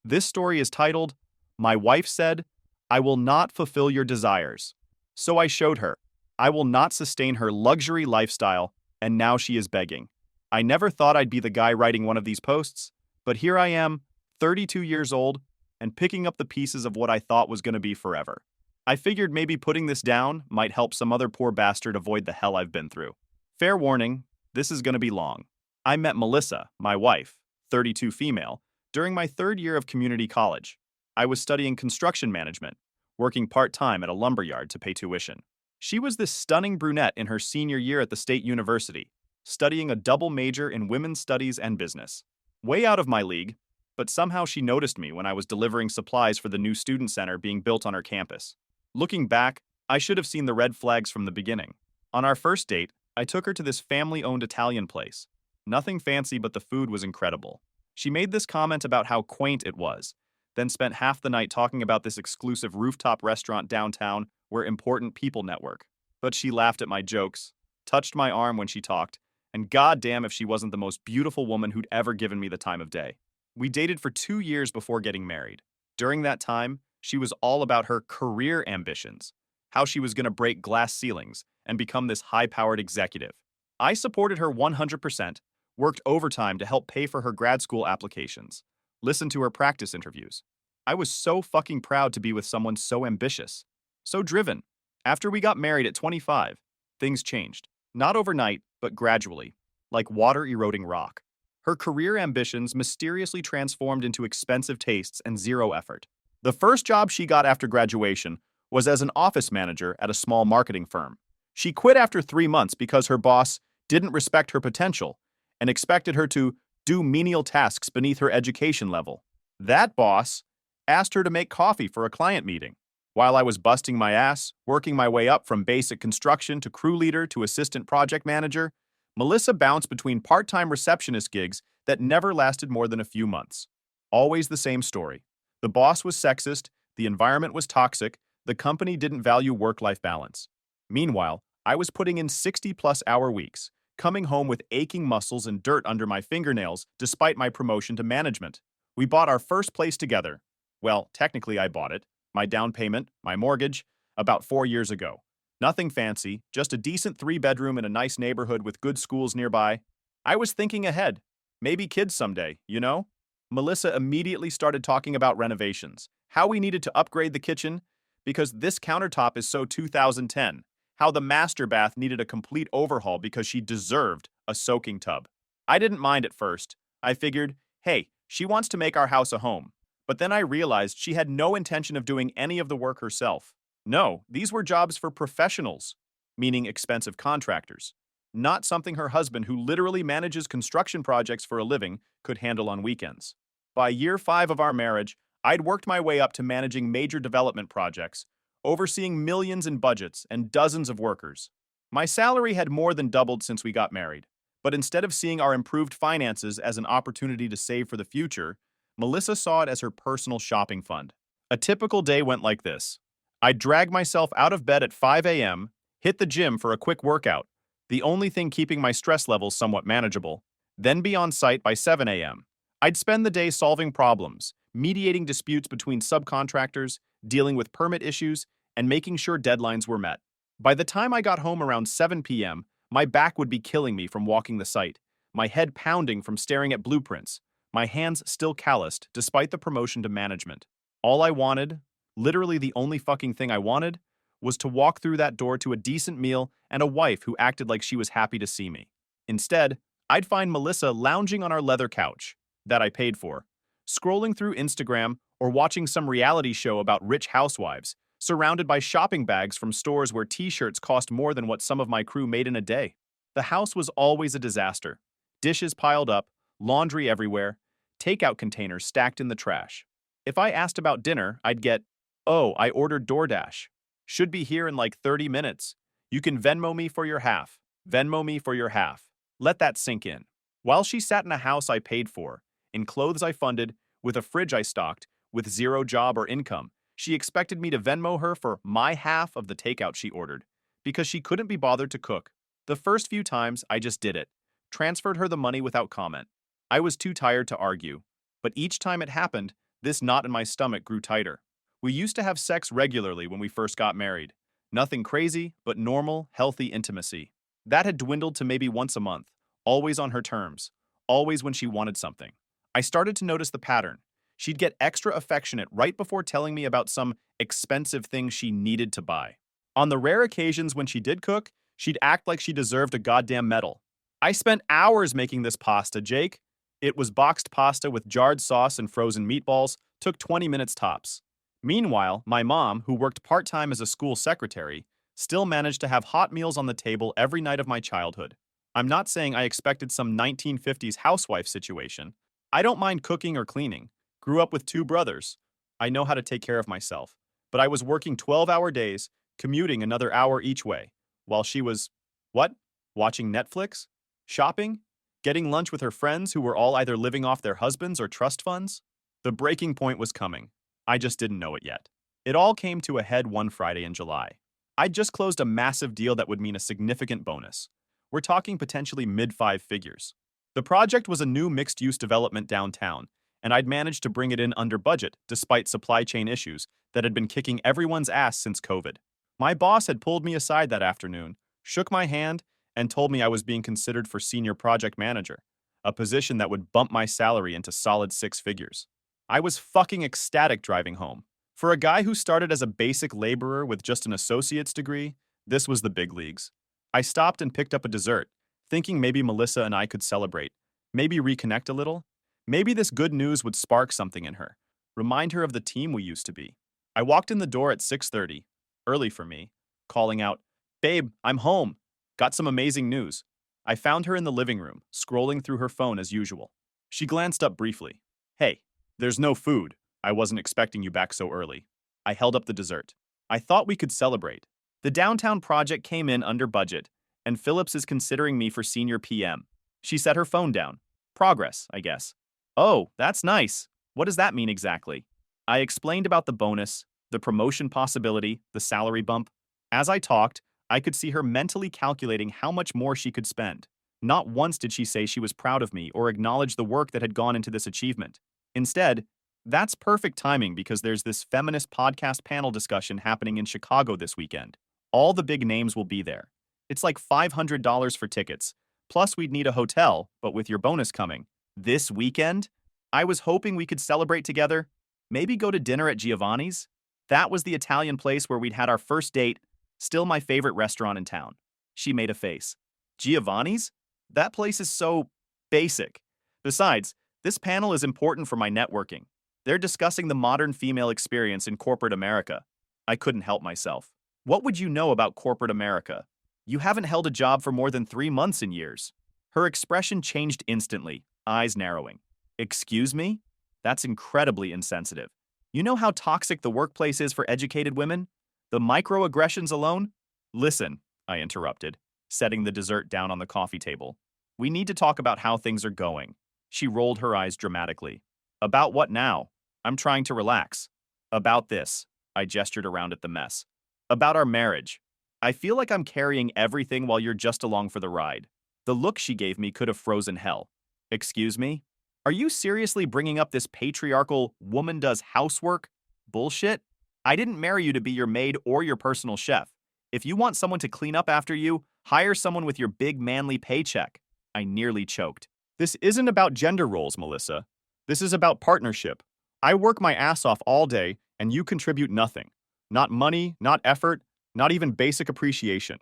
This story is titled, My Wife Said, I Will Not Fulfill Your Desires. So I showed her. I will not sustain her luxury lifestyle, and now she is begging. I never thought I'd be the guy writing one of these posts, but here I am, 32 years old, and picking up the pieces of what I thought was going to be forever. I figured maybe putting this down might help some other poor bastard avoid the hell I've been through. Fair warning, this is going to be long. I met Melissa, my wife, 32 female, during my third year of community college. I was studying construction management, working part-time at a lumberyard to pay tuition. She was this stunning brunette in her senior year at the state university, studying a double major in women's studies and business. Way out of my league, but somehow she noticed me when I was delivering supplies for the new student center being built on her campus. Looking back, I should have seen the red flags from the beginning. On our first date, I took her to this family-owned Italian place. Nothing fancy, but the food was incredible. She made this comment about how quaint it was, then spent half the night talking about this exclusive rooftop restaurant downtown where important people network. But she laughed at my jokes, touched my arm when she talked, and goddamn if she wasn't the most beautiful woman who'd ever given me the time of day. We dated for 2 years before getting married. During that time, she was all about her career ambitions, how she was going to break glass ceilings and become this high-powered executive. I supported her 100%, worked overtime to help pay for her grad school applications, listened to her practice interviews. I was so fucking proud to be with someone so ambitious, so driven. After we got married at 25, things changed. Not overnight, but gradually, like water eroding rock. Her career ambitions mysteriously transformed into expensive tastes and zero effort. The first job she got after graduation was as an office manager at a small marketing firm. She quit after 3 months because her boss didn't respect her potential and expected her to do menial tasks beneath her education level. That boss asked her to make coffee for a client meeting. While I was busting my ass, working my way up from basic construction to crew leader to assistant project manager, Melissa bounced between part-time receptionist gigs that never lasted more than a few months. Always the same story. The boss was sexist, the environment was toxic, the company didn't value work-life balance. Meanwhile, I was putting in 60-plus hour weeks, coming home with aching muscles and dirt under my fingernails despite my promotion to management. We bought our first place together. Well, technically I bought it, my down payment, my mortgage, about 4 years ago. Nothing fancy, just a decent 3-bedroom in a nice neighborhood with good schools nearby. I was thinking ahead. Maybe kids someday, you know? Melissa immediately started talking about renovations, how we needed to upgrade the kitchen, because this countertop is so 2010, how the master bath needed a complete overhaul because she deserved a soaking tub. I didn't mind at first. I figured, hey, she wants to make our house a home. But then I realized she had no intention of doing any of the work herself. No, these were jobs for professionals, meaning expensive contractors, not something her husband, who literally manages construction projects for a living, could handle on weekends. By year 5 of our marriage, I'd worked my way up to managing major development projects, overseeing millions in budgets and dozens of workers. My salary had more than doubled since we got married, but instead of seeing our improved finances as an opportunity to save for the future, Melissa saw it as her personal shopping fund. A typical day went like this. I'd drag myself out of bed at 5 a.m., hit the gym for a quick workout, the only thing keeping my stress levels somewhat manageable, then be on site by 7 a.m. I'd spend the day solving problems, mediating disputes between subcontractors, dealing with permit issues, and making sure deadlines were met. By the time I got home around 7 p.m., my back would be killing me from walking the site, my head pounding from staring at blueprints, my hands still calloused despite the promotion to management. All I wanted, literally the only fucking thing I wanted, was to walk through that door to a decent meal and a wife who acted like she was happy to see me. Instead, I'd find Melissa lounging on our leather couch, that I paid for, scrolling through Instagram or watching some reality show about rich housewives, surrounded by shopping bags from stores where t-shirts cost more than what some of my crew made in a day. The house was always a disaster. Dishes piled up, laundry everywhere, takeout containers stacked in the trash. If I asked about dinner, I'd get, "Oh, I ordered DoorDash. Should be here in like 30 minutes. You can Venmo me for your half. Venmo me for your half." Let that sink in. While she sat in a house I paid for, in clothes I funded, with a fridge I stocked, with zero job or income, she expected me to Venmo her for my half of the takeout she ordered, because she couldn't be bothered to cook. The first few times, I just did it, transferred her the money without comment. I was too tired to argue, but each time it happened, This knot in my stomach grew tighter. We used to have sex regularly when we first got married. Nothing crazy, but normal, healthy intimacy. That had dwindled to maybe once a month, always on her terms, always when she wanted something. I started to notice the pattern. She'd get extra affectionate right before telling me about some expensive thing she needed to buy. On the rare occasions when she did cook, she'd act like she deserved a goddamn medal. I spent hours making this pasta, Jake. It was boxed pasta with jarred sauce and frozen meatballs, took 20 minutes tops. Meanwhile, my mom, who worked part-time as a school secretary, still managed to have hot meals on the table every night of my childhood. I'm not saying I expected some 1950s housewife situation. I don't mind cooking or cleaning. Grew up with two brothers. I know how to take care of myself. But I was working 12-hour days, commuting another hour each way, while she was, what? Watching Netflix? Shopping? Getting lunch with her friends who were all either living off their husbands or trust funds? The breaking point was coming. I just didn't know it yet. It all came to a head one Friday in July. I'd just closed a massive deal that would mean a significant bonus. We're talking potentially mid-five figures. The project was a new mixed-use development downtown, and I'd managed to bring it in under budget despite supply chain issues that had been kicking everyone's ass since COVID. My boss had pulled me aside that afternoon, shook my hand, and told me I was being considered for senior project manager, a position that would bump my salary into solid six figures. I was fucking ecstatic driving home. For a guy who started as a basic laborer with just an associate's degree, this was the big leagues. I stopped and picked up a dessert, thinking maybe Melissa and I could celebrate, maybe reconnect a little. Maybe this good news would spark something in her, remind her of the team we used to be. I walked in the door at 6:30, early for me, calling out, "Babe, I'm home. Got some amazing news." I found her in the living room, scrolling through her phone as usual. She glanced up briefly. "Hey, there's no food. I wasn't expecting you back so early." I held up the dessert. "I thought we could celebrate. The downtown project came in under budget, and Phillips is considering me for senior PM." She set her phone down. "Progress, I guess." "Oh, that's nice. What does that mean exactly?" I explained about the bonus, the promotion possibility, the salary bump. As I talked, I could see her mentally calculating how much more she could spend. Not once did she say she was proud of me or acknowledge the work that had gone into this achievement. Instead, that's perfect timing because there's this feminist podcast panel discussion happening in Chicago this weekend. All the big names will be there. It's like $500 for tickets. Plus, we'd need a hotel, but with your bonus coming. This weekend? I was hoping we could celebrate together. Maybe go to dinner at Giovanni's? That was the Italian place where we'd had our first date. Still my favorite restaurant in town. She made a face. Giovanni's? That place is so basic. Besides, this panel is important for my networking. They're discussing the modern female experience in corporate America. I couldn't help myself. What would you know about corporate America? You haven't held a job for more than 3 months in years. Her expression changed instantly, eyes narrowing. Excuse me? That's incredibly insensitive. You know how toxic the workplace is for educated women? The microaggressions alone? Listen, I interrupted, setting the dessert down on the coffee table. We need to talk about how things are going. She rolled her eyes dramatically. About what now? I'm trying to relax. About this. I gestured around at the mess. About our marriage. I feel like I'm carrying everything while you're just along for the ride. The look she gave me could have frozen hell. Excuse me? Are you seriously bringing up this patriarchal woman does housework bullshit? I didn't marry you to be your maid or your personal chef. If you want someone to clean up after you, hire someone with your big manly paycheck. I nearly choked. This isn't about gender roles, Melissa. This is about partnership. I work my ass off all day, and you contribute nothing. Not money, not effort, not even basic appreciation.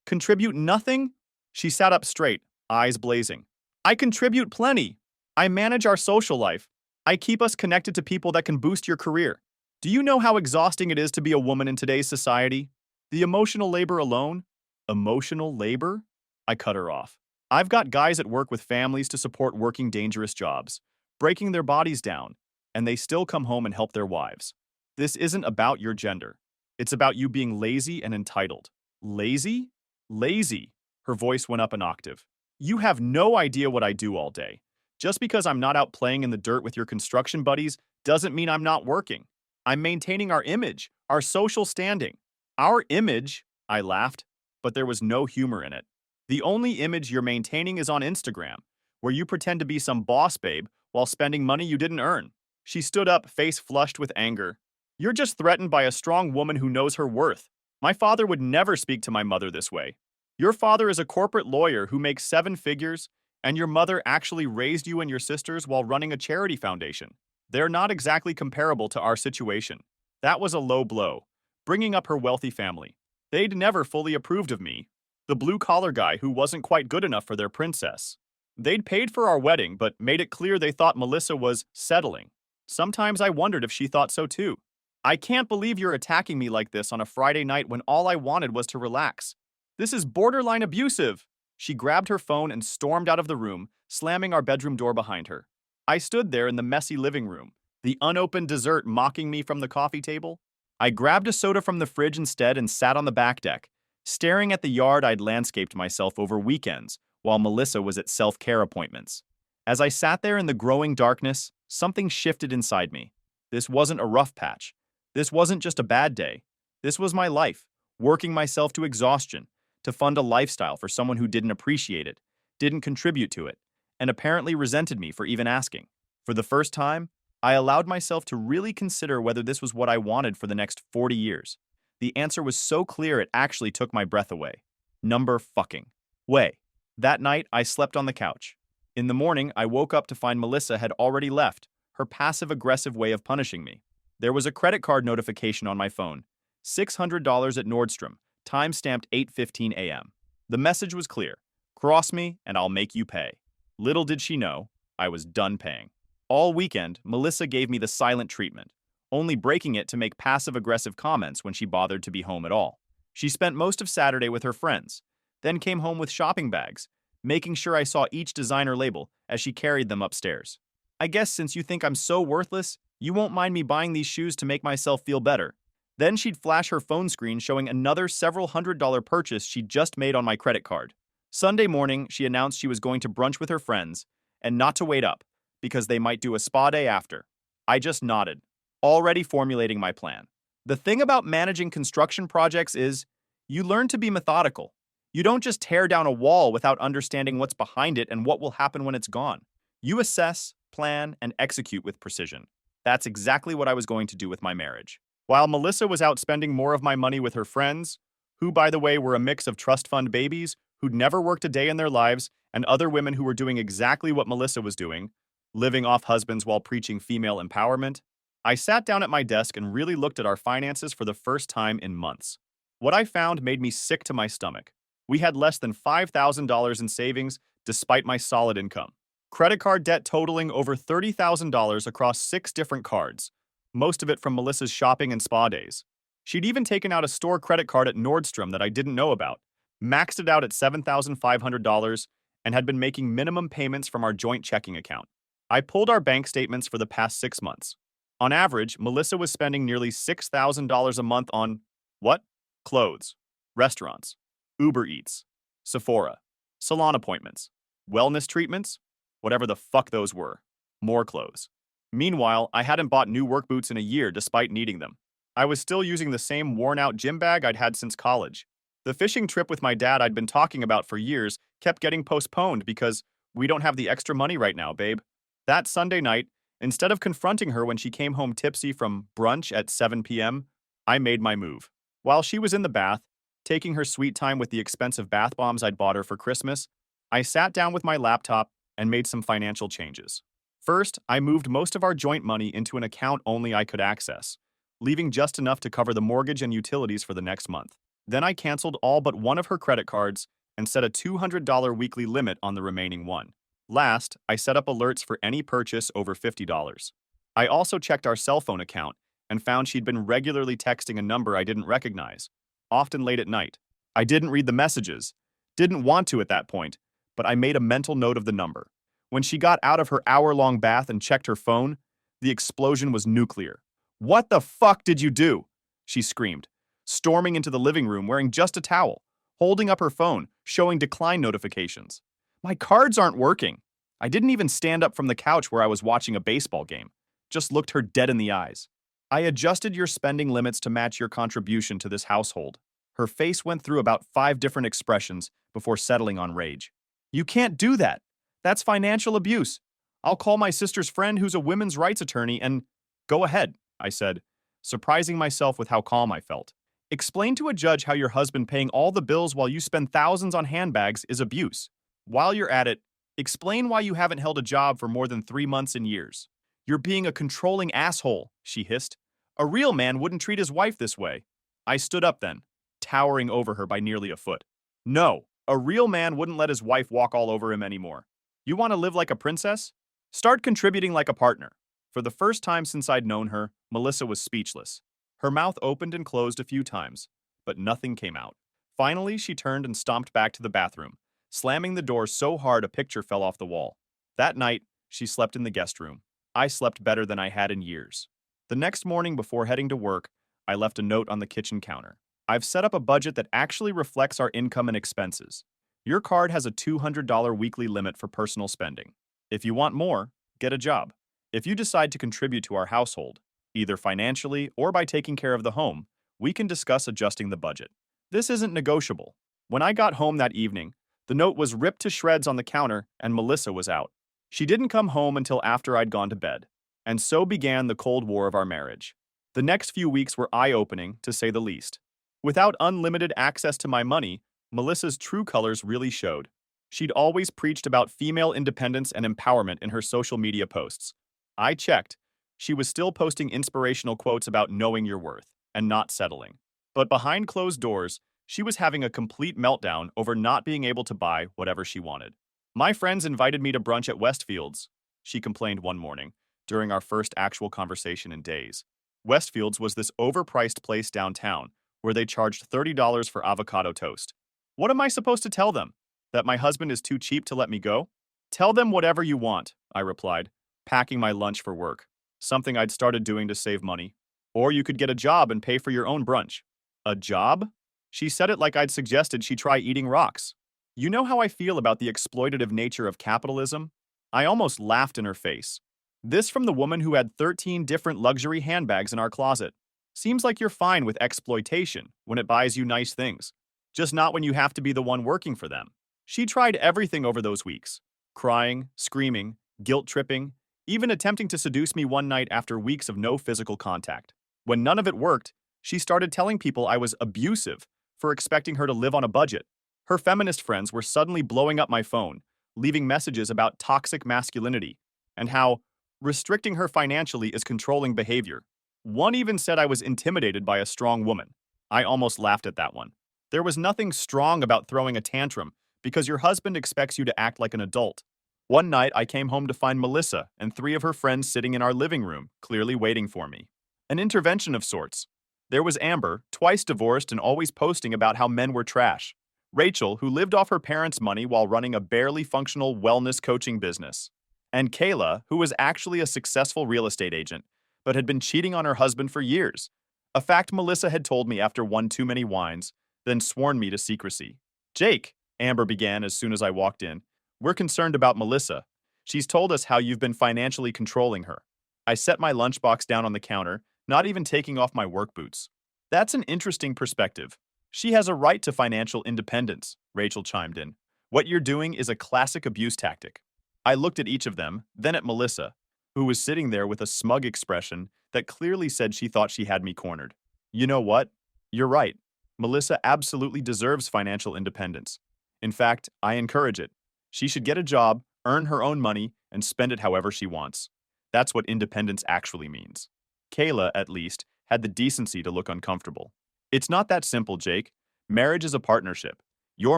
Contribute nothing? She sat up straight, eyes blazing. I contribute plenty. I manage our social life. I keep us connected to people that can boost your career. Do you know how exhausting it is to be a woman in today's society? The emotional labor alone? Emotional labor? I cut her off. I've got guys at work with families to support working dangerous jobs, breaking their bodies down, and they still come home and help their wives. This isn't about your gender. It's about you being lazy and entitled. Lazy? Lazy. Her voice went up an octave. You have no idea what I do all day. Just because I'm not out playing in the dirt with your construction buddies doesn't mean I'm not working. I'm maintaining our image, our social standing. Our image, I laughed, but there was no humor in it. The only image you're maintaining is on Instagram, where you pretend to be some boss babe while spending money you didn't earn. She stood up, face flushed with anger. You're just threatened by a strong woman who knows her worth. My father would never speak to my mother this way. Your father is a corporate lawyer who makes 7 figures, and your mother actually raised you and your sisters while running a charity foundation. They're not exactly comparable to our situation. That was a low blow, bringing up her wealthy family. They'd never fully approved of me, the blue-collar guy who wasn't quite good enough for their princess. They'd paid for our wedding, but made it clear they thought Melissa was settling. Sometimes I wondered if she thought so too. I can't believe you're attacking me like this on a Friday night when all I wanted was to relax. This is borderline abusive. She grabbed her phone and stormed out of the room, slamming our bedroom door behind her. I stood there in the messy living room, the unopened dessert mocking me from the coffee table. I grabbed a soda from the fridge instead and sat on the back deck, staring at the yard I'd landscaped myself over weekends while Melissa was at self-care appointments. As I sat there in the growing darkness, something shifted inside me. This wasn't a rough patch. This wasn't just a bad day. This was my life, working myself to exhaustion to fund a lifestyle for someone who didn't appreciate it, didn't contribute to it, and apparently resented me for even asking. For the first time, I allowed myself to really consider whether this was what I wanted for the next 40 years. The answer was so clear it actually took my breath away. Number fucking way. That night, I slept on the couch. In the morning, I woke up to find Melissa had already left, her passive-aggressive way of punishing me. There was a credit card notification on my phone. $600 at Nordstrom, time-stamped 8:15 a.m. The message was clear. Cross me and I'll make you pay. Little did she know, I was done paying. All weekend, Melissa gave me the silent treatment, only breaking it to make passive-aggressive comments when she bothered to be home at all. She spent most of Saturday with her friends, then came home with shopping bags, making sure I saw each designer label as she carried them upstairs. I guess since you think I'm so worthless, you won't mind me buying these shoes to make myself feel better. Then she'd flash her phone screen showing another several $100 purchase she'd just made on my credit card. Sunday morning, she announced she was going to brunch with her friends and not to wait up, because they might do a spa day after. I just nodded, already formulating my plan. The thing about managing construction projects is, you learn to be methodical. You don't just tear down a wall without understanding what's behind it and what will happen when it's gone. You assess, plan, and execute with precision. That's exactly what I was going to do with my marriage. While Melissa was out spending more of my money with her friends, who, by the way, were a mix of trust fund babies who'd never worked a day in their lives, and other women who were doing exactly what Melissa was doing, living off husbands while preaching female empowerment, I sat down at my desk and really looked at our finances for the first time in months. What I found made me sick to my stomach. We had less than $5,000 in savings despite my solid income. Credit card debt totaling over $30,000 across 6 different cards, most of it from Melissa's shopping and spa days. She'd even taken out a store credit card at Nordstrom that I didn't know about, maxed it out at $7,500, and had been making minimum payments from our joint checking account. I pulled our bank statements for the past 6 months. On average, Melissa was spending nearly $6,000 a month on, what? Clothes, restaurants, Uber Eats, Sephora, salon appointments, wellness treatments, whatever the fuck those were, more clothes. Meanwhile, I hadn't bought new work boots in a year despite needing them. I was still using the same worn-out gym bag I'd had since college. The fishing trip with my dad I'd been talking about for years kept getting postponed because we don't have the extra money right now, babe. That Sunday night, instead of confronting her when she came home tipsy from brunch at 7 p.m., I made my move. While she was in the bath, taking her sweet time with the expensive bath bombs I'd bought her for Christmas, I sat down with my laptop and made some financial changes. First, I moved most of our joint money into an account only I could access, leaving just enough to cover the mortgage and utilities for the next month. Then I canceled all but one of her credit cards and set a $200 weekly limit on the remaining one. Last, I set up alerts for any purchase over $50. I also checked our cell phone account and found she'd been regularly texting a number I didn't recognize, often late at night. I didn't read the messages, didn't want to at that point, but I made a mental note of the number. When she got out of her hour-long bath and checked her phone, the explosion was nuclear. "What the fuck did you do?" she screamed, storming into the living room wearing just a towel, holding up her phone, showing decline notifications. My cards aren't working. I didn't even stand up from the couch where I was watching a baseball game, just looked her dead in the eyes. I adjusted your spending limits to match your contribution to this household. Her face went through about 5 different expressions before settling on rage. You can't do that. That's financial abuse. I'll call my sister's friend who's a women's rights attorney and— Go ahead, I said, surprising myself with how calm I felt. Explain to a judge how your husband paying all the bills while you spend thousands on handbags is abuse. While you're at it, explain why you haven't held a job for more than 3 months in years. You're being a controlling asshole, she hissed. A real man wouldn't treat his wife this way. I stood up then, towering over her by nearly a foot. No, a real man wouldn't let his wife walk all over him anymore. You want to live like a princess? Start contributing like a partner. For the first time since I'd known her, Melissa was speechless. Her mouth opened and closed a few times, but nothing came out. Finally, she turned and stomped back to the bathroom, slamming the door so hard a picture fell off the wall. That night, she slept in the guest room. I slept better than I had in years. The next morning before heading to work, I left a note on the kitchen counter. I've set up a budget that actually reflects our income and expenses. Your card has a $200 weekly limit for personal spending. If you want more, get a job. If you decide to contribute to our household, either financially or by taking care of the home, we can discuss adjusting the budget. This isn't negotiable. When I got home that evening, the note was ripped to shreds on the counter and Melissa was out. She didn't come home until after I'd gone to bed. And so began the Cold War of our marriage. The next few weeks were eye-opening, to say the least. Without unlimited access to my money, Melissa's true colors really showed. She'd always preached about female independence and empowerment in her social media posts. I checked. She was still posting inspirational quotes about knowing your worth and not settling. But behind closed doors, she was having a complete meltdown over not being able to buy whatever she wanted. My friends invited me to brunch at Westfields, she complained one morning, during our first actual conversation in days. Westfields was this overpriced place downtown where they charged $30 for avocado toast. What am I supposed to tell them? That my husband is too cheap to let me go? Tell them whatever you want, I replied, packing my lunch for work, something I'd started doing to save money. Or you could get a job and pay for your own brunch. A job? She said it like I'd suggested she try eating rocks. You know how I feel about the exploitative nature of capitalism? I almost laughed in her face. This from the woman who had 13 different luxury handbags in our closet. Seems like you're fine with exploitation when it buys you nice things, just not when you have to be the one working for them. She tried everything over those weeks, crying, screaming, guilt-tripping, even attempting to seduce me one night after weeks of no physical contact. When none of it worked, she started telling people I was abusive for expecting her to live on a budget. Her feminist friends were suddenly blowing up my phone, leaving messages about toxic masculinity and how restricting her financially is controlling behavior. One even said I was intimidated by a strong woman. I almost laughed at that one. There was nothing strong about throwing a tantrum because your husband expects you to act like an adult. One night, I came home to find Melissa and 3 of her friends sitting in our living room, clearly waiting for me. An intervention of sorts. There was Amber, twice divorced and always posting about how men were trash. Rachel, who lived off her parents' money while running a barely functional wellness coaching business. And Kayla, who was actually a successful real estate agent, but had been cheating on her husband for years. A fact Melissa had told me after one too many wines, then sworn me to secrecy. Jake, Amber began as soon as I walked in, we're concerned about Melissa. She's told us how you've been financially controlling her. I set my lunchbox down on the counter, not even taking off my work boots. That's an interesting perspective. She has a right to financial independence, Rachel chimed in. What you're doing is a classic abuse tactic. I looked at each of them, then at Melissa, who was sitting there with a smug expression that clearly said she thought she had me cornered. You know what? You're right. Melissa absolutely deserves financial independence. In fact, I encourage it. She should get a job, earn her own money, and spend it however she wants. That's what independence actually means. Kayla, at least, had the decency to look uncomfortable. It's not that simple, Jake. Marriage is a partnership. Your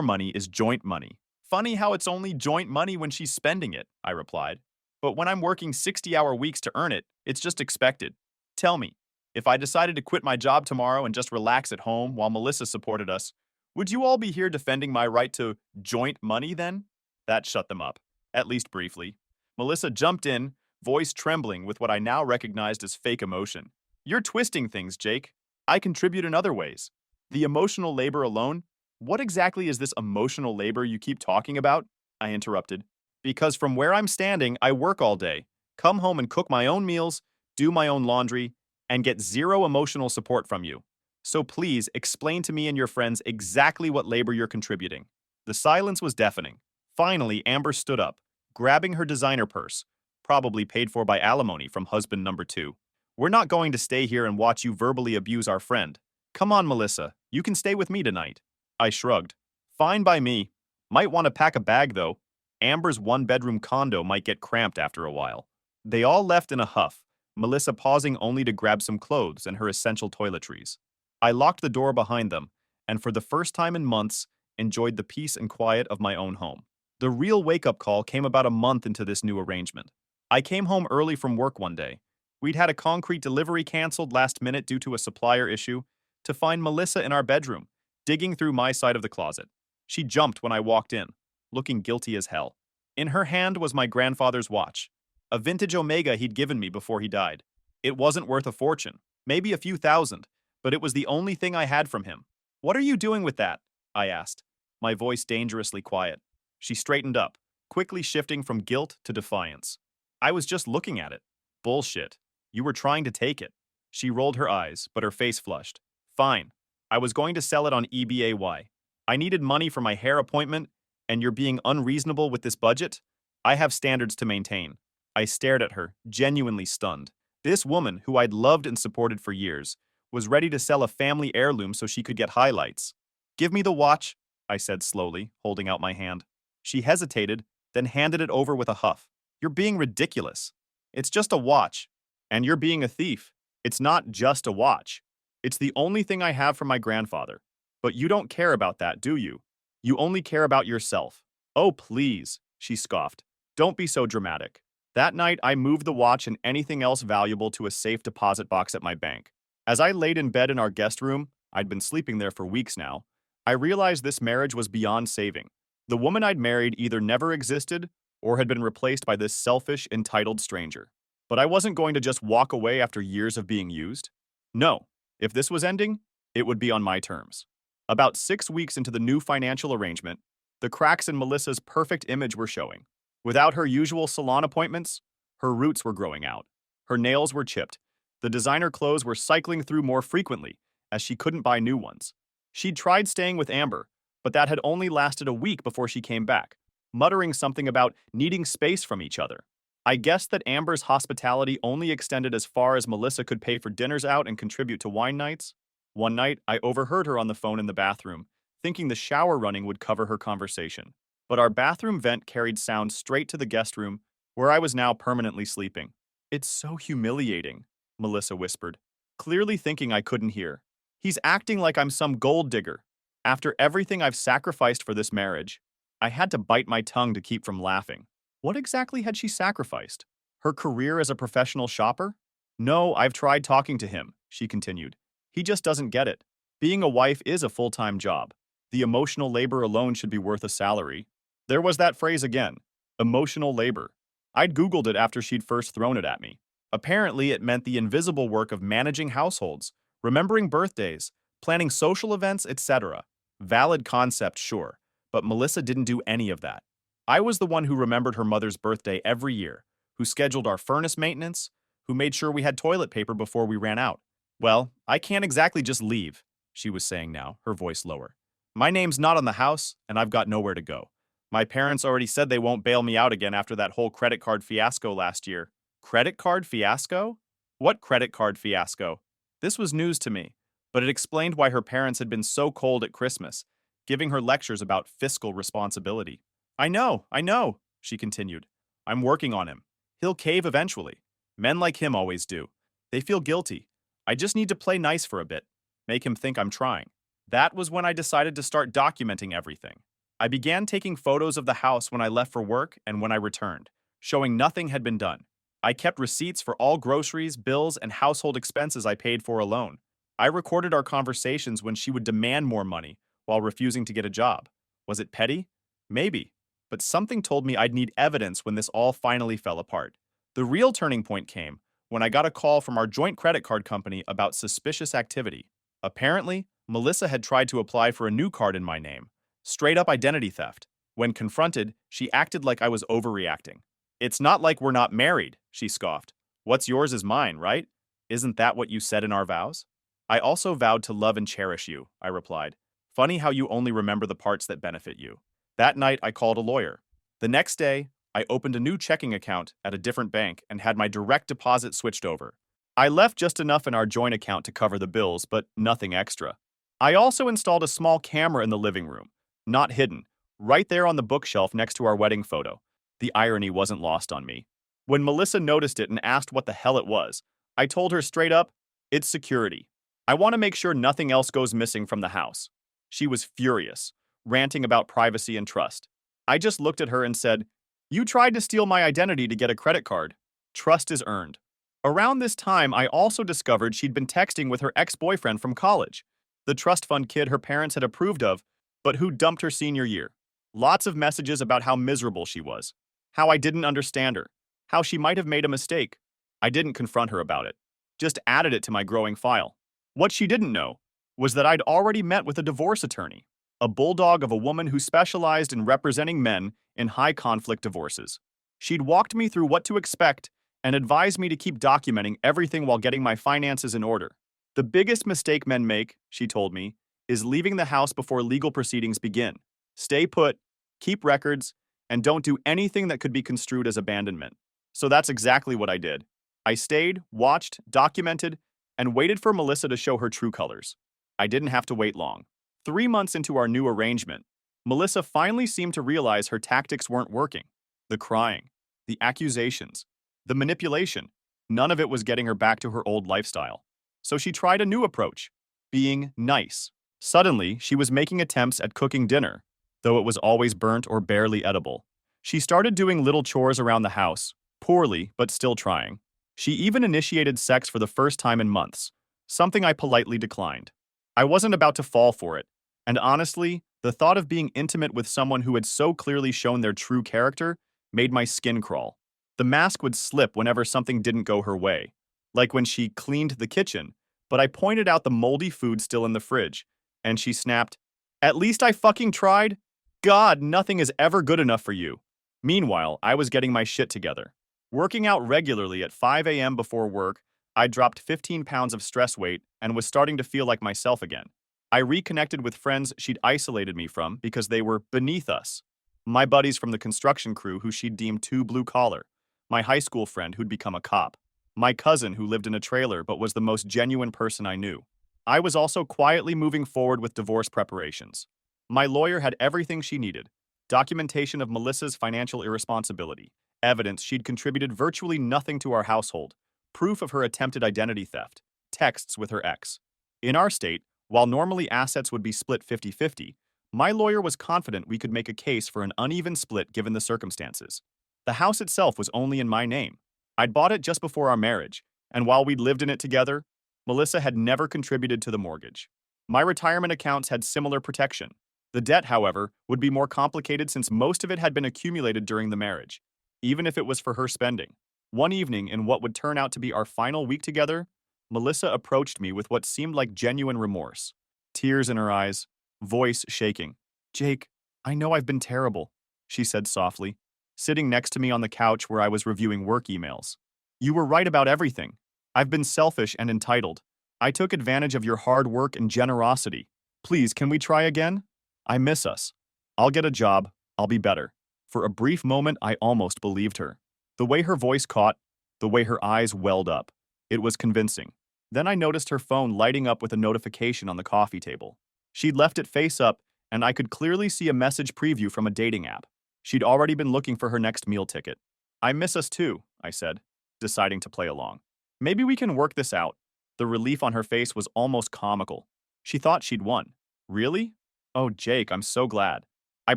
money is joint money. Funny how it's only joint money when she's spending it, I replied. But when I'm working 60-hour weeks to earn it, it's just expected. Tell me, if I decided to quit my job tomorrow and just relax at home while Melissa supported us, would you all be here defending my right to joint money then? That shut them up, at least briefly. Melissa jumped in, voice trembling with what I now recognized as fake emotion. You're twisting things, Jake. I contribute in other ways. The emotional labor alone? What exactly is this emotional labor you keep talking about? I interrupted. Because from where I'm standing, I work all day, come home and cook my own meals, do my own laundry, and get zero emotional support from you. So please explain to me and your friends exactly what labor you're contributing. The silence was deafening. Finally, Amber stood up, grabbing her designer purse, probably paid for by alimony from husband number two. We're not going to stay here and watch you verbally abuse our friend. Come on, Melissa, you can stay with me tonight. I shrugged. Fine by me. Might want to pack a bag, though. Amber's one-bedroom condo might get cramped after a while. They all left in a huff, Melissa pausing only to grab some clothes and her essential toiletries. I locked the door behind them, and for the first time in months, enjoyed the peace and quiet of my own home. The real wake-up call came about a month into this new arrangement. I came home early from work one day. We'd had a concrete delivery canceled last minute due to a supplier issue, to find Melissa in our bedroom, digging through my side of the closet. She jumped when I walked in, looking guilty as hell. In her hand was my grandfather's watch, a vintage Omega he'd given me before he died. It wasn't worth a fortune, maybe a few thousand, but it was the only thing I had from him. "What are you doing with that?" I asked, my voice dangerously quiet. She straightened up, quickly shifting from guilt to defiance. "I was just looking at it." "Bullshit. You were trying to take it." She rolled her eyes, but her face flushed. "Fine. I was going to sell it on eBay. I needed money for my hair appointment, and you're being unreasonable with this budget? I have standards to maintain." I stared at her, genuinely stunned. This woman, who I'd loved and supported for years, was ready to sell a family heirloom so she could get highlights. "Give me the watch," I said slowly, holding out my hand. She hesitated, then handed it over with a huff. "You're being ridiculous. It's just a watch. And you're being a thief. It's not just a watch. It's the only thing I have from my grandfather. But you don't care about that, do you? You only care about yourself." "Oh, please," she scoffed. "Don't be so dramatic." That night, I moved the watch and anything else valuable to a safe deposit box at my bank. As I laid in bed in our guest room, I'd been sleeping there for weeks now, I realized this marriage was beyond saving. The woman I'd married either never existed or had been replaced by this selfish, entitled stranger. But I wasn't going to just walk away after years of being used. No, if this was ending, it would be on my terms. About 6 weeks into the new financial arrangement, the cracks in Melissa's perfect image were showing. Without her usual salon appointments, her roots were growing out. Her nails were chipped. The designer clothes were cycling through more frequently, as she couldn't buy new ones. She'd tried staying with Amber, but that had only lasted a week before she came back, muttering something about needing space from each other. I guessed that Amber's hospitality only extended as far as Melissa could pay for dinners out and contribute to wine nights. One night, I overheard her on the phone in the bathroom, thinking the shower running would cover her conversation. But our bathroom vent carried sound straight to the guest room, where I was now permanently sleeping. "It's so humiliating," Melissa whispered, clearly thinking I couldn't hear. "He's acting like I'm some gold digger. After everything I've sacrificed for this marriage." I had to bite my tongue to keep from laughing. What exactly had she sacrificed? Her career as a professional shopper? "No, I've tried talking to him," she continued. "He just doesn't get it. Being a wife is a full-time job. The emotional labor alone should be worth a salary." There was that phrase again, emotional labor. I'd Googled it after she'd first thrown it at me. Apparently, it meant the invisible work of managing households, remembering birthdays, planning social events, etc. Valid concept, sure, but Melissa didn't do any of that. I was the one who remembered her mother's birthday every year, who scheduled our furnace maintenance, who made sure we had toilet paper before we ran out. "Well, I can't exactly just leave," she was saying now, her voice lower. "My name's not on the house, and I've got nowhere to go. My parents already said they won't bail me out again after that whole credit card fiasco last year." Credit card fiasco? What credit card fiasco? This was news to me, but it explained why her parents had been so cold at Christmas, giving her lectures about fiscal responsibility. I know," she continued. "I'm working on him. He'll cave eventually. Men like him always do. They feel guilty. I just need to play nice for a bit, make him think I'm trying." That was when I decided to start documenting everything. I began taking photos of the house when I left for work and when I returned, showing nothing had been done. I kept receipts for all groceries, bills, and household expenses I paid for alone. I recorded our conversations when she would demand more money while refusing to get a job. Was it petty? Maybe. But something told me I'd need evidence when this all finally fell apart. The real turning point came when I got a call from our joint credit card company about suspicious activity. Apparently, Melissa had tried to apply for a new card in my name. Straight up identity theft. When confronted, she acted like I was overreacting. "It's not like we're not married," she scoffed. "What's yours is mine, right? Isn't that what you said in our vows?" "I also vowed to love and cherish you," I replied. "Funny how you only remember the parts that benefit you." That night, I called a lawyer. The next day, I opened a new checking account at a different bank and had my direct deposit switched over. I left just enough in our joint account to cover the bills, but nothing extra. I also installed a small camera in the living room, not hidden, right there on the bookshelf next to our wedding photo. The irony wasn't lost on me. When Melissa noticed it and asked what the hell it was, I told her straight up, it's security. I want to make sure nothing else goes missing from the house. She was furious, ranting about privacy and trust. I just looked at her and said, you tried to steal my identity to get a credit card. Trust is earned. Around this time, I also discovered she'd been texting with her ex-boyfriend from college, the trust fund kid her parents had approved of, but who dumped her senior year. Lots of messages about how miserable she was, how I didn't understand her, how she might have made a mistake. I didn't confront her about it, just added it to my growing file. What she didn't know was that I'd already met with a divorce attorney, a bulldog of a woman who specialized in representing men in high-conflict divorces. She'd walked me through what to expect and advised me to keep documenting everything while getting my finances in order. The biggest mistake men make, she told me, is leaving the house before legal proceedings begin. Stay put, keep records, and don't do anything that could be construed as abandonment. So that's exactly what I did. I stayed, watched, documented, and waited for Melissa to show her true colors. I didn't have to wait long. 3 months into our new arrangement, Melissa finally seemed to realize her tactics weren't working. The crying, the accusations, the manipulation, none of it was getting her back to her old lifestyle. So she tried a new approach, being nice. Suddenly, she was making attempts at cooking dinner, though it was always burnt or barely edible. She started doing little chores around the house, poorly but still trying. She even initiated sex for the first time in months, something I politely declined. I wasn't about to fall for it, and honestly, the thought of being intimate with someone who had so clearly shown their true character made my skin crawl. The mask would slip whenever something didn't go her way, like when she cleaned the kitchen, but I pointed out the moldy food still in the fridge, and she snapped, "At least I fucking tried? God, nothing is ever good enough for you." Meanwhile, I was getting my shit together. Working out regularly at 5 a.m. before work, I dropped 15 pounds of stress weight and was starting to feel like myself again. I reconnected with friends she'd isolated me from because they were beneath us. My buddies from the construction crew who she'd deemed too blue-collar. My high school friend who'd become a cop. My cousin who lived in a trailer but was the most genuine person I knew. I was also quietly moving forward with divorce preparations. My lawyer had everything she needed. Documentation of Melissa's financial irresponsibility. Evidence she'd contributed virtually nothing to our household. Proof of her attempted identity theft. Texts with her ex. In our state, while normally assets would be split 50-50, my lawyer was confident we could make a case for an uneven split given the circumstances. The house itself was only in my name. I'd bought it just before our marriage, and while we'd lived in it together, Melissa had never contributed to the mortgage. My retirement accounts had similar protection. The debt, however, would be more complicated since most of it had been accumulated during the marriage, even if it was for her spending. One evening, in what would turn out to be our final week together, Melissa approached me with what seemed like genuine remorse. Tears in her eyes, voice shaking. "Jake, I know I've been terrible," she said softly, sitting next to me on the couch where I was reviewing work emails. "You were right about everything. I've been selfish and entitled. I took advantage of your hard work and generosity. Please, can we try again? I miss us. I'll get a job. I'll be better." For a brief moment, I almost believed her. The way her voice caught, the way her eyes welled up. It was convincing. Then I noticed her phone lighting up with a notification on the coffee table. She'd left it face up, and I could clearly see a message preview from a dating app. She'd already been looking for her next meal ticket. "I miss us too," I said, deciding to play along. "Maybe we can work this out." The relief on her face was almost comical. She thought she'd won. "Really? Oh, Jake, I'm so glad. I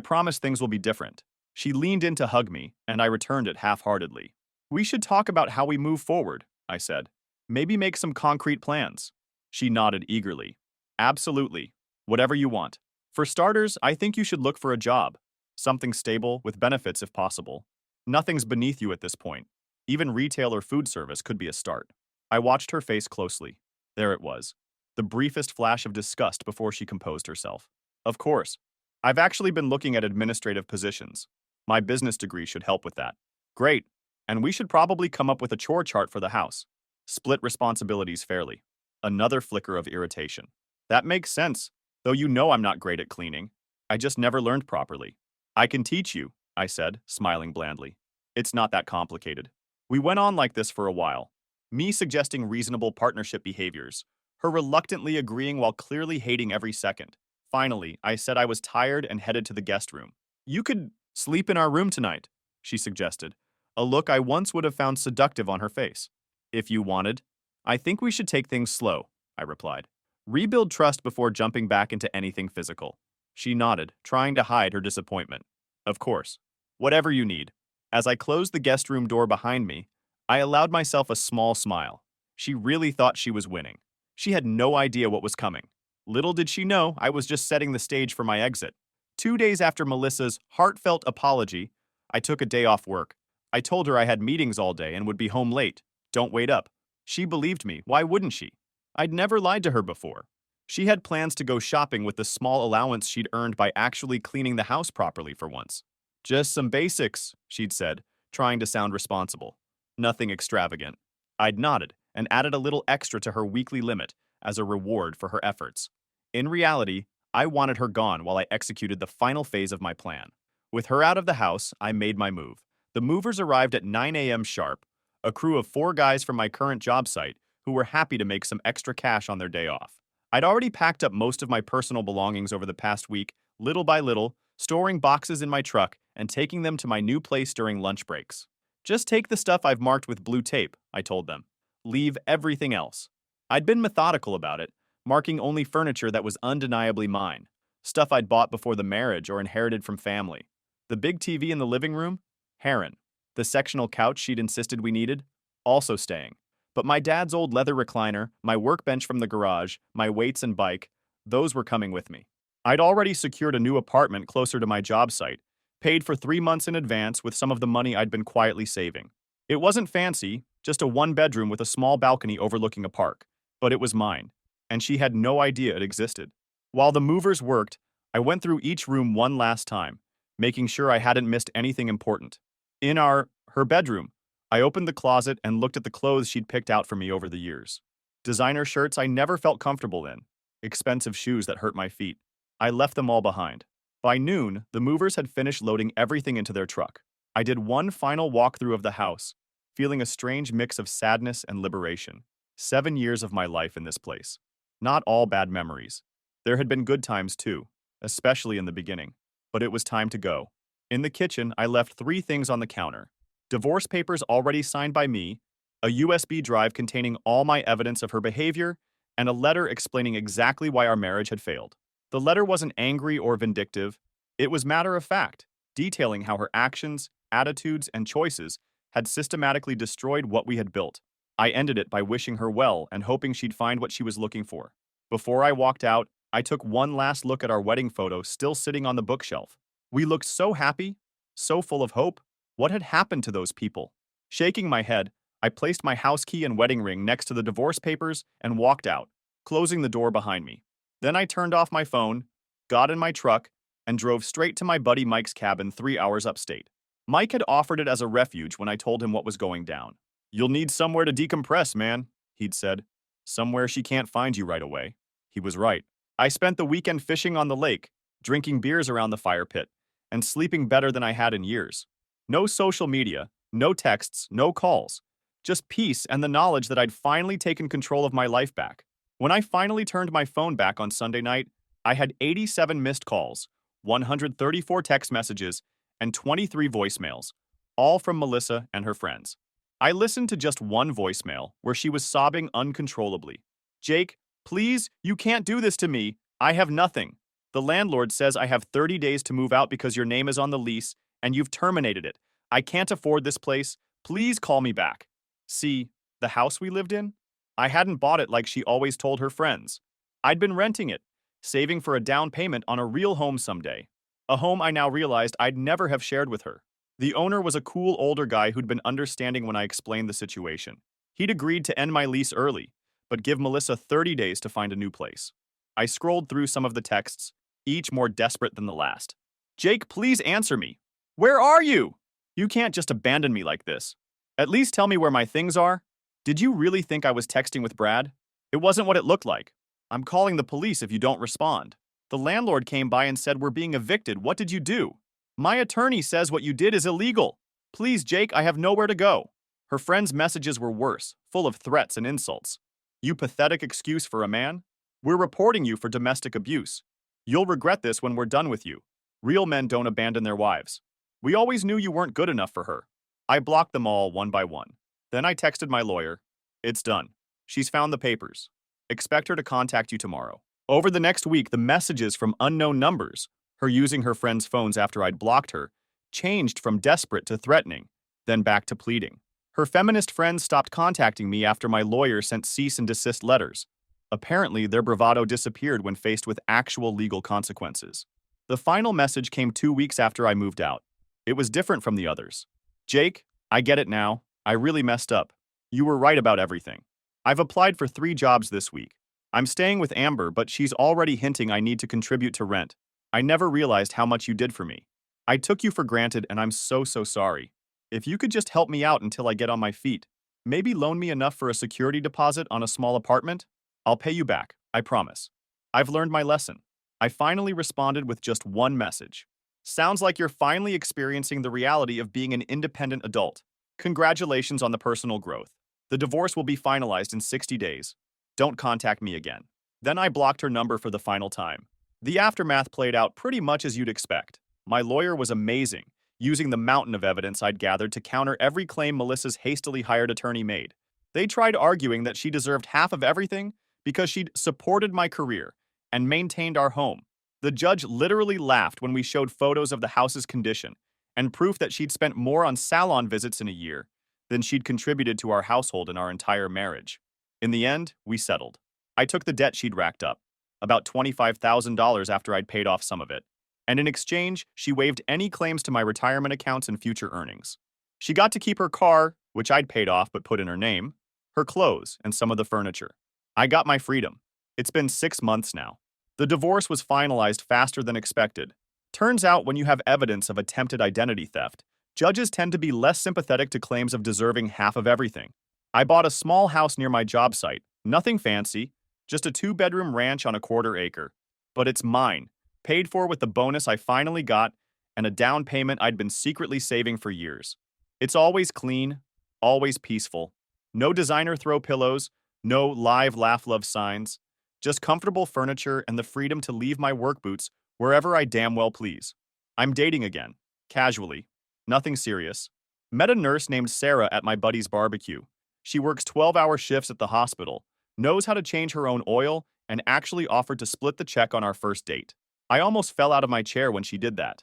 promise things will be different." She leaned in to hug me, and I returned it half-heartedly. "We should talk about how we move forward," I said. "Maybe make some concrete plans." She nodded eagerly. "Absolutely. Whatever you want. For starters, I think you should look for a job. Something stable, with benefits if possible. Nothing's beneath you at this point. Even retail or food service could be a start." I watched her face closely. There it was. The briefest flash of disgust before she composed herself. "Of course. I've actually been looking at administrative positions. My business degree should help with that." "Great. And we should probably come up with a chore chart for the house. Split responsibilities fairly." Another flicker of irritation. "That makes sense, though you know I'm not great at cleaning. I just never learned properly." "I can teach you," I said, smiling blandly. It's not that complicated. We went on like this for a while. Me suggesting reasonable partnership behaviors, her reluctantly agreeing while clearly hating every second. Finally, I said I was tired and headed to the guest room. You could sleep in our room tonight, she suggested, a look I once would have found seductive on her face. If you wanted. I think we should take things slow, I replied. Rebuild trust before jumping back into anything physical. She nodded, trying to hide her disappointment. Of course. Whatever you need. As I closed the guest room door behind me, I allowed myself a small smile. She really thought she was winning. She had no idea what was coming. Little did she know I was just setting the stage for my exit. 2 days after Melissa's heartfelt apology, I took a day off work. I told her I had meetings all day and would be home late. Don't wait up. She believed me. Why wouldn't she? I'd never lied to her before. She had plans to go shopping with the small allowance she'd earned by actually cleaning the house properly for once. Just some basics, she'd said, trying to sound responsible. Nothing extravagant. I'd nodded and added a little extra to her weekly limit as a reward for her efforts. In reality, I wanted her gone while I executed the final phase of my plan. With her out of the house, I made my move. The movers arrived at 9 a.m. sharp, a crew of 4 guys from my current job site who were happy to make some extra cash on their day off. I'd already packed up most of my personal belongings over the past week, little by little, storing boxes in my truck and taking them to my new place during lunch breaks. Just take the stuff I've marked with blue tape, I told them. Leave everything else. I'd been methodical about it, marking only furniture that was undeniably mine, stuff I'd bought before the marriage or inherited from family. The big TV in the living room? Heron. The sectional couch she'd insisted we needed? Also staying. But my dad's old leather recliner, my workbench from the garage, my weights and bike, those were coming with me. I'd already secured a new apartment closer to my job site, paid for 3 months in advance with some of the money I'd been quietly saving. It wasn't fancy, just a 1-bedroom with a small balcony overlooking a park, but it was mine, and she had no idea it existed. While the movers worked, I went through each room one last time, making sure I hadn't missed anything important. In her bedroom, I opened the closet and looked at the clothes she'd picked out for me over the years. Designer shirts I never felt comfortable in, expensive shoes that hurt my feet. I left them all behind. By noon, the movers had finished loading everything into their truck. I did one final walkthrough of the house, feeling a strange mix of sadness and liberation. 7 years of my life in this place. Not all bad memories. There had been good times too, especially in the beginning. But it was time to go. In the kitchen, I left 3 things on the counter. Divorce papers already signed by me, a USB drive containing all my evidence of her behavior, and a letter explaining exactly why our marriage had failed. The letter wasn't angry or vindictive. It was matter of fact, detailing how her actions, attitudes, and choices had systematically destroyed what we had built. I ended it by wishing her well and hoping she'd find what she was looking for. Before I walked out, I took one last look at our wedding photo still sitting on the bookshelf. We looked so happy, so full of hope. What had happened to those people? Shaking my head, I placed my house key and wedding ring next to the divorce papers and walked out, closing the door behind me. Then I turned off my phone, got in my truck, and drove straight to my buddy Mike's cabin 3 hours upstate. Mike had offered it as a refuge when I told him what was going down. "You'll need somewhere to decompress, man," he'd said. "Somewhere she can't find you right away." He was right. I spent the weekend fishing on the lake, drinking beers around the fire pit, and sleeping better than I had in years. No social media, no texts, no calls. Just peace and the knowledge that I'd finally taken control of my life back. When I finally turned my phone back on Sunday night, I had 87 missed calls, 134 text messages, and 23 voicemails, all from Melissa and her friends. I listened to just one voicemail where she was sobbing uncontrollably. "Jake, please, you can't do this to me. I have nothing. The landlord says I have 30 days to move out because your name is on the lease, and you've terminated it. I can't afford this place. Please call me back." See, the house we lived in? I hadn't bought it like she always told her friends. I'd been renting it, saving for a down payment on a real home someday. A home I now realized I'd never have shared with her. The owner was a cool older guy who'd been understanding when I explained the situation. He'd agreed to end my lease early, but give Melissa 30 days to find a new place. I scrolled through some of the texts, each more desperate than the last. "Jake, please answer me. Where are you? You can't just abandon me like this. At least tell me where my things are. Did you really think I was texting with Brad? It wasn't what it looked like. I'm calling the police if you don't respond. The landlord came by and said we're being evicted. What did you do? My attorney says what you did is illegal. Please, Jake, I have nowhere to go. Her friend's messages were worse, full of threats and insults. You pathetic excuse for a man? We're reporting you for domestic abuse. You'll regret this when we're done with you. Real men don't abandon their wives. We always knew you weren't good enough for her. I blocked them all one by one. Then I texted my lawyer. It's done. She's found the papers. Expect her to contact you tomorrow. Over the next week, the messages from unknown numbers, her using her friends' phones after I'd blocked her, changed from desperate to threatening, then back to pleading. Her feminist friends stopped contacting me after my lawyer sent cease and desist letters. Apparently, their bravado disappeared when faced with actual legal consequences. The final message came 2 weeks after I moved out. It was different from the others. Jake, I get it now. I really messed up. You were right about everything. I've applied for 3 jobs this week. I'm staying with Amber, but she's already hinting I need to contribute to rent. I never realized how much you did for me. I took you for granted, and I'm so sorry. If you could just help me out until I get on my feet, maybe loan me enough for a security deposit on a small apartment, I'll pay you back, I promise. I've learned my lesson. I finally responded with just one message. Sounds like you're finally experiencing the reality of being an independent adult. Congratulations on the personal growth. The divorce will be finalized in 60 days. Don't contact me again. Then I blocked her number for the final time. The aftermath played out pretty much as you'd expect. My lawyer was amazing, using the mountain of evidence I'd gathered to counter every claim Melissa's hastily hired attorney made. They tried arguing that she deserved half of everything because she'd supported my career and maintained our home. The judge literally laughed when we showed photos of the house's condition and proof that she'd spent more on salon visits in a year than she'd contributed to our household in our entire marriage. In the end, we settled. I took the debt she'd racked up, about $25,000 after I'd paid off some of it, and in exchange, she waived any claims to my retirement accounts and future earnings. She got to keep her car, which I'd paid off but put in her name, her clothes, and some of the furniture. I got my freedom. It's been 6 months now. The divorce was finalized faster than expected. Turns out when you have evidence of attempted identity theft, judges tend to be less sympathetic to claims of deserving half of everything. I bought a small house near my job site, nothing fancy, just a 2-bedroom ranch on a 1/4 acre. But it's mine, paid for with the bonus I finally got and a down payment I'd been secretly saving for years. It's always clean, always peaceful. No designer throw pillows, no live laugh love signs, just comfortable furniture and the freedom to leave my work boots wherever I damn well please. I'm dating again, casually, nothing serious. Met a nurse named Sarah at my buddy's barbecue. She works 12-hour shifts at the hospital, knows how to change her own oil, and actually offered to split the check on our first date. I almost fell out of my chair when she did that.